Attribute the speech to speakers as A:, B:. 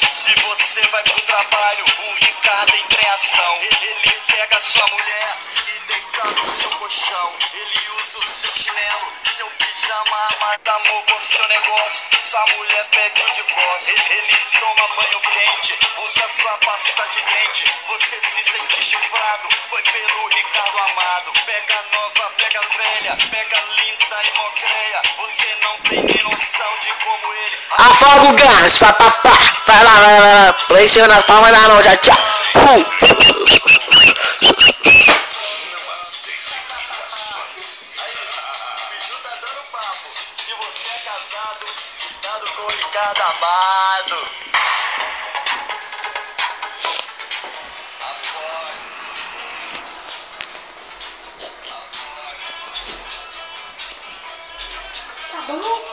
A: Se você vai pro trabalho, o Ricardo entra em ação. Ele pega sua mulher e deita no seu colchão. Ele usa o seu chinelo, seu pijama, amado amor com seu negócio. Sua mulher pede o divórcio. Ele toma banho quente, usa sua pasta de dente. Você se sente chifrado, foi pelo Ricardo amado. Pega nova, pega velha, pega linda e mocreia. Você não tem nem noção de como ele
B: afoga o gás, papapá. Vai lá, lá em cima das palmas da mão, já tchau.
A: Se você é casado, cuidado com o Ricardo amado.
C: Tá bom?